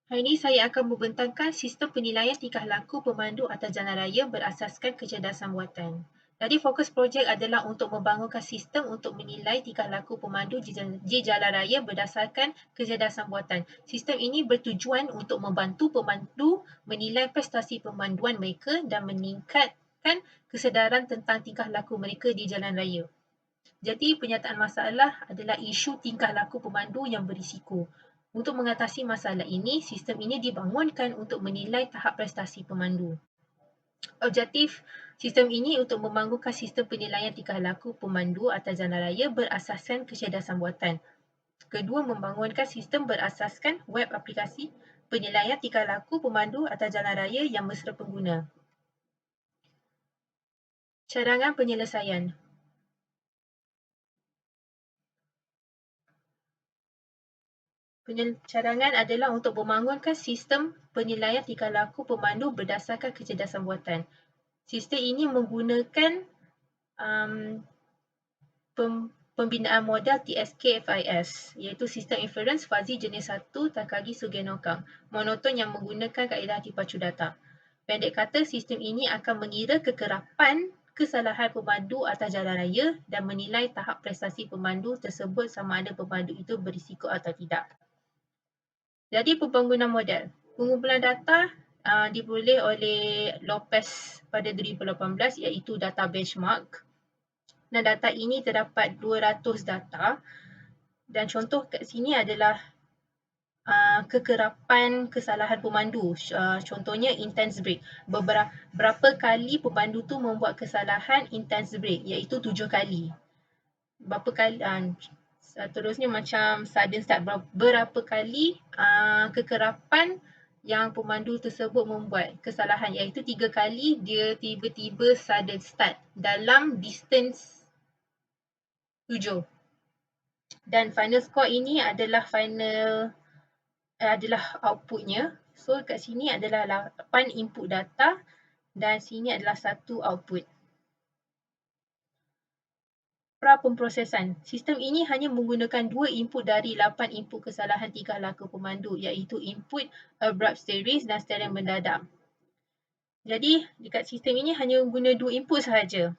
Hari ini saya akan membentangkan sistem penilaian tingkah laku pemandu atas jalan raya berasaskan kecerdasan buatan. Jadi fokus projek adalah untuk membangunkan sistem untuk menilai tingkah laku pemandu di jalan raya berdasarkan kecerdasan buatan. Sistem ini bertujuan untuk membantu pemandu menilai prestasi pemanduan mereka dan meningkatkan kesedaran tentang tingkah laku mereka di jalan raya. Jadi penyataan masalah adalah isu tingkah laku pemandu yang berisiko. Untuk mengatasi masalah ini, sistem ini dibangunkan untuk menilai tahap prestasi pemandu. Objektif sistem ini untuk membangunkan sistem penilaian tingkah laku pemandu atas jalan raya berasaskan kecerdasan buatan. Kedua, membangunkan sistem berasaskan web aplikasi penilaian tingkah laku pemandu atas jalan raya yang mesra pengguna. Cadangan penyelesaian. Cadangan adalah untuk membangunkan sistem penilaian tingkah laku pemandu berdasarkan kecerdasan buatan. Sistem ini menggunakan pembinaan model TSK-FIS, iaitu sistem inference fuzzy jenis 1 Takagi Sugenokang, monoton yang menggunakan kaedah dipacu data. Pendek kata, sistem ini akan mengira kekerapan kesalahan pemandu atas jalan raya dan menilai tahap prestasi pemandu tersebut sama ada pemandu itu berisiko atau tidak. Jadi pembangunan model. Pengumpulan data diperoleh oleh Lopez pada 2018 iaitu data benchmark. Dan data ini terdapat 200 data dan contoh kat sini adalah kekerapan kesalahan pemandu. Contohnya intense brake. Berapa kali pemandu tu membuat kesalahan intense brake iaitu 7 kali. Berapa kali seterusnya macam sudden start, berapa kali kekerapan yang pemandu tersebut membuat kesalahan iaitu 3 kali dia tiba-tiba sudden start dalam distance 7. Dan final score ini adalah outputnya. So kat sini adalah 8 input data dan sini adalah 1 output. Pra-pemprosesan. Sistem ini hanya menggunakan 2 input dari 8 input kesalahan tingkah laku pemandu iaitu input abrupt steering dan steering mendadak. Jadi dekat sistem ini hanya guna 2 input sahaja.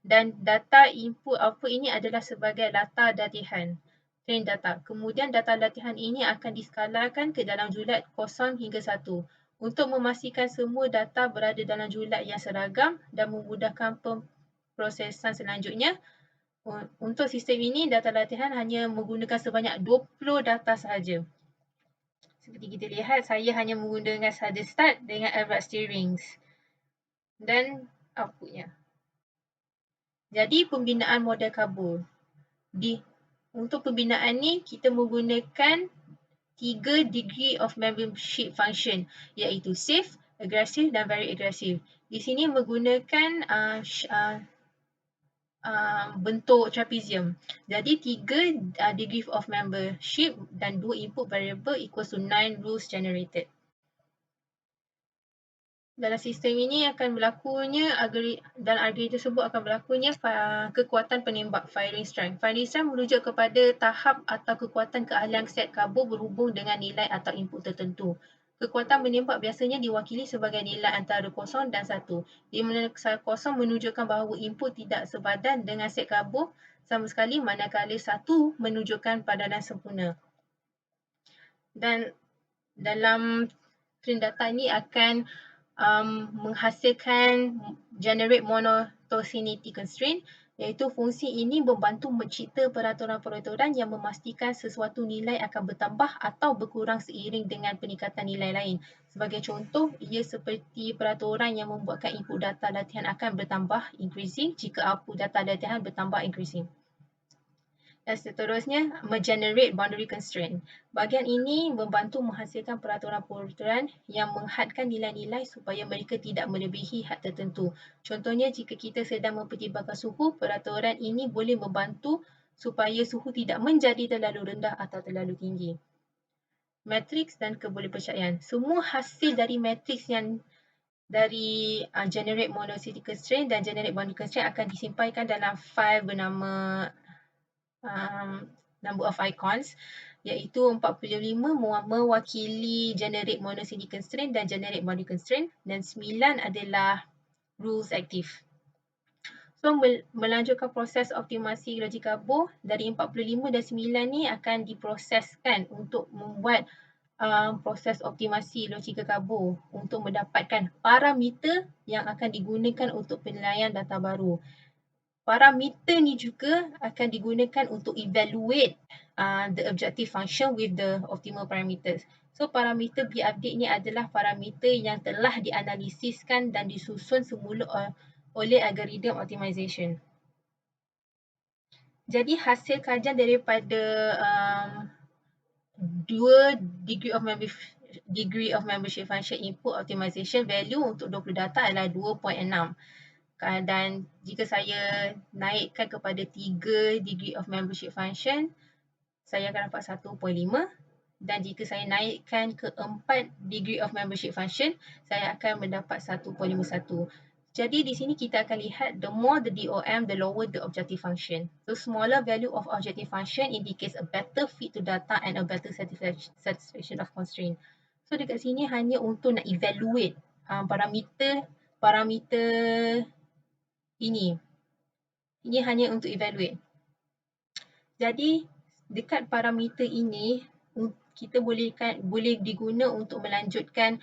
Dan data input output ini adalah sebagai data latihan. Train data. Kemudian data latihan ini akan diskalakan ke dalam julat 0 hingga 1 untuk memastikan semua data berada dalam julat yang seragam dan memudahkan pemprosesan selanjutnya. Untuk sistem ini, data latihan hanya menggunakan sebanyak 20 data sahaja. Seperti kita lihat, saya hanya menggunakan sudden start dengan abrupt steerings dan outputnya. Jadi, pembinaan model Carbo. Untuk pembinaan ni, kita menggunakan 3 degree of membership function iaitu safe, aggressive dan very aggressive. Di sini menggunakan bentuk trapezium. Jadi 3 degree of membership dan 2 input variable equals to 9 rules generated. Dalam sistem ini akan berlakunya dan algoritma tersebut akan berlakunya kekuatan penembak firing strength. Firing strength merujuk kepada tahap atau kekuatan keahlian set Carbo berhubung dengan nilai atau input tertentu. Kekuatan menembak biasanya diwakili sebagai nilai antara 0 dan 1. Di mana 0 menunjukkan bahawa input tidak sepadan dengan set Carbo sama sekali, manakala 1 menunjukkan padanan sempurna. Dan dalam train data ini akan menghasilkan generate monotonicity constraint, iaitu fungsi ini membantu mencipta peraturan-peraturan yang memastikan sesuatu nilai akan bertambah atau berkurang seiring dengan peningkatan nilai lain. Sebagai contoh, ia seperti peraturan yang membuatkan input data latihan akan bertambah increasing jika output data latihan bertambah increasing. Dan seterusnya, generate boundary constraint. Bahagian ini membantu menghasilkan peraturan-peraturan yang menghadkan nilai-nilai supaya mereka tidak melebihi had tertentu. Contohnya, jika kita sedang mempertimbangkan suhu, peraturan ini boleh membantu supaya suhu tidak menjadi terlalu rendah atau terlalu tinggi. Matriks dan kebolehpercayaan. Semua hasil dari matriks yang dari generate monotonicity constraint dan generate boundary constraint akan disimpankan dalam file bernama number of icons. iaitu 45 mewakili generate monosyllabic constraint dan generate boundary constraint, dan 9 adalah rules aktif. So melanjutkan proses optimasi logik kabur, dari 45 dan 9 ni akan diproseskan untuk membuat proses optimasi logika kabur untuk mendapatkan parameter yang akan digunakan untuk penilaian data baru. Parameter ni juga akan digunakan untuk evaluate the objective function with the optimal parameters. So parameter B-update ni adalah parameter yang telah dianalisiskan dan disusun semula oleh algorithm optimization. Jadi hasil kajian daripada dua degree of membership function input optimization value untuk 20 data adalah 2.6. Dan jika saya naikkan kepada 3 degree of membership function, saya akan dapat 1.5. Dan jika saya naikkan ke 4 degree of membership function, saya akan mendapat 1.51. Jadi di sini kita akan lihat the more the DOM, the lower the objective function. So smaller value of objective function indicates a better fit to data and a better satisfaction of constraint. So dekat sini hanya untuk nak evaluate parameter ini. Ini hanya untuk evaluate. Jadi dekat parameter ini kita boleh diguna untuk melanjutkan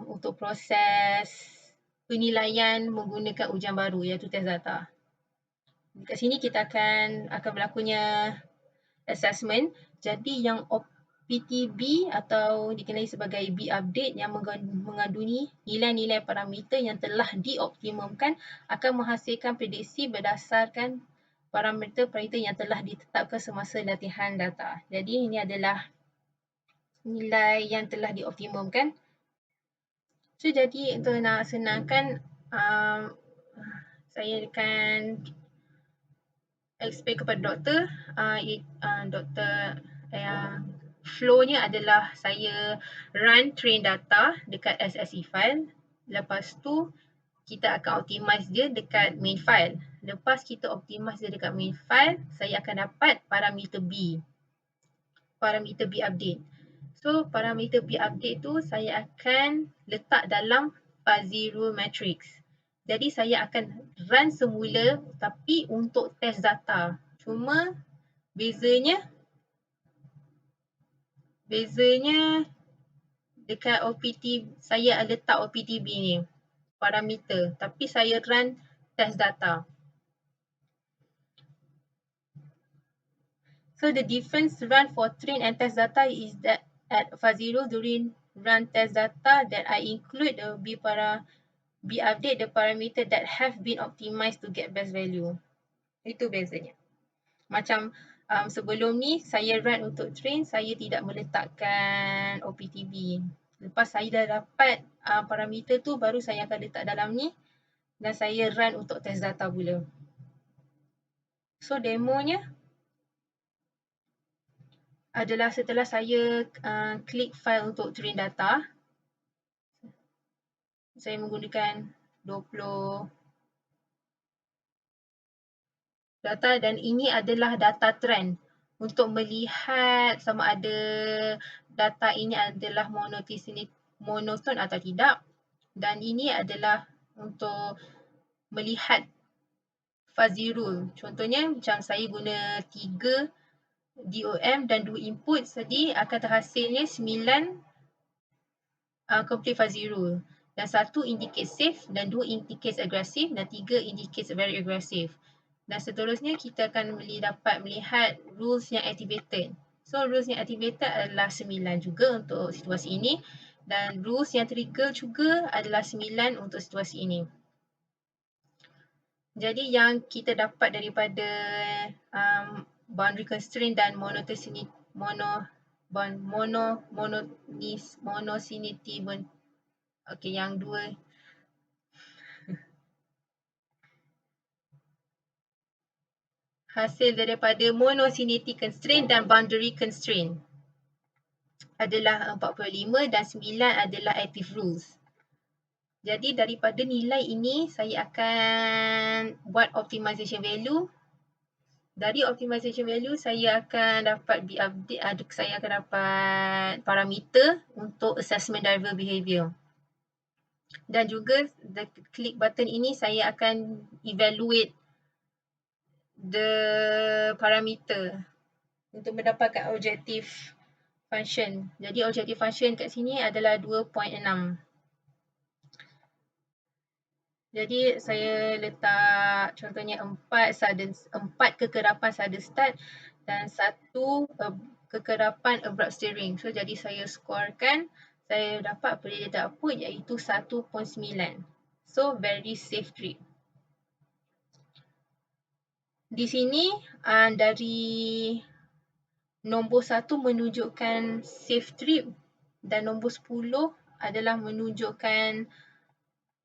untuk proses penilaian menggunakan ujian baru iaitu test data. Dekat sini kita akan berlakunya assessment. Jadi yang PTB atau dikenali sebagai B-update yang mengandungi nilai-nilai parameter yang telah dioptimumkan akan menghasilkan prediksi berdasarkan parameter yang telah ditetapkan semasa latihan data. Jadi ini adalah nilai yang telah dioptimumkan. So jadi untuk nak senangkan, saya akan explain kepada doktor. Doktor flow-nya adalah saya run train data dekat SSE file. Lepas tu kita akan optimize dia dekat main file. Lepas kita optimize dia dekat main file, saya akan dapat parameter B. Parameter B update. So parameter B update tu saya akan letak dalam fuzzy rule matrix. Jadi saya akan run semula tapi untuk test data. Cuma bezanya dekat OPT, saya letak OPTB ni parameter tapi saya run test data. So the difference run for train and test data is that at fuzzy rule during run test data that I include the B update the parameter that have been optimized to get best value. Itu bezanya. Macam sebelum ni saya run untuk train, saya tidak meletakkan OPTB. Lepas saya dah dapat parameter tu, baru saya akan letak dalam ni dan saya run untuk test data pula. So demonya adalah setelah saya klik file untuk train data, saya menggunakan 20 data dan ini adalah data trend untuk melihat sama ada data ini adalah monoton atau tidak, dan ini adalah untuk melihat fuzzy rule. Contohnya macam saya guna 3 DOM dan 2 input, jadi akan terhasilnya 9 complete fuzzy rule. Dan 1 indicate safe, dan 2 indicates aggressive, dan 3 indicates very aggressive. Dan seterusnya kita akan dapat melihat rules yang activated. So rules yang activated adalah 9 juga untuk situasi ini, dan rules yang trigger juga adalah 9 untuk situasi ini. Jadi yang kita dapat daripada boundary constraint dan monosyllabic okey, yang dua hasil daripada monosyllabic constraint dan boundary constraint adalah 45 dan 9 adalah active rules. Jadi daripada nilai ini saya akan buat optimization value Dari optimization value saya akan dapat update, saya akan dapat parameter untuk assessment driver behavior. Dan juga klik button ini saya akan evaluate the parameter untuk mendapatkan objective function. Jadi objective function kat sini adalah 2.6. Jadi saya letak contohnya 4 kekerapan sada start dan 1 kekerapan abrupt steering. So jadi saya skorkan, saya dapat predicted output iaitu 1.9. So very safe trip. Di sini dari nombor 1 menunjukkan safe trip dan nombor 10 adalah menunjukkan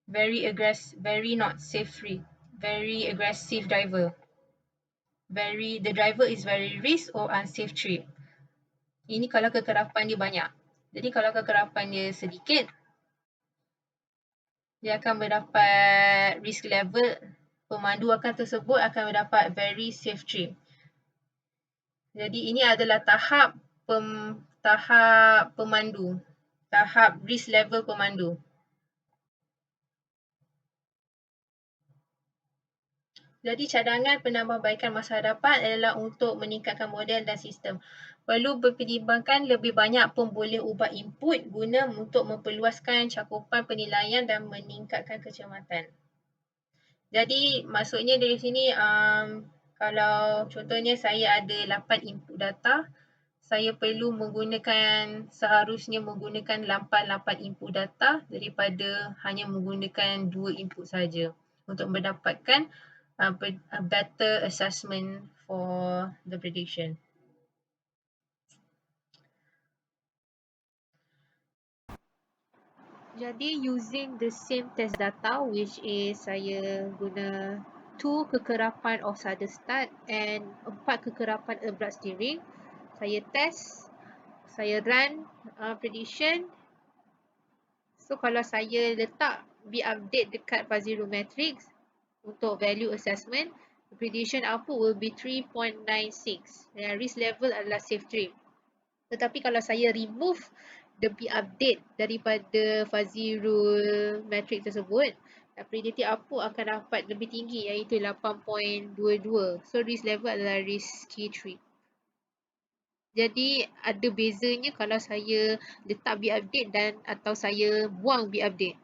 very not safe trip, very aggressive driver. The driver is very risk or unsafe trip. Ini kalau kekerapan dia banyak. Jadi kalau kekerapan dia sedikit, dia akan mendapat risk level, pemandu tersebut akan mendapat very safe trip. Jadi ini adalah tahap pemandu, tahap risk level pemandu. Jadi cadangan penambahbaikan masa hadapan adalah untuk meningkatkan model dan sistem. Perlu berpertimbangkan lebih banyak pemboleh ubah input guna untuk memperluaskan cakupan penilaian dan meningkatkan kecermatan. Jadi maksudnya dari sini kalau contohnya saya ada 8 input data, saya perlu seharusnya menggunakan 8 input data daripada hanya menggunakan 2 input saja untuk mendapatkan a better assessment for the prediction. Jadi using the same test data, which is saya guna 2 kekerapan of sada start and 4 kekerapan abrupt steering. Saya test, saya run prediction. So kalau saya letak update dekat fuzzy room matrix untuk value assessment, the prediction output will be 3.96 dan risk level adalah safe trip. Tetapi kalau saya remove the update daripada fuzzy rule matrix tersebut, predicted output akan dapat lebih tinggi iaitu 8.22. So risk level adalah risky trip. Jadi ada bezanya kalau saya letak update dan atau saya buang update.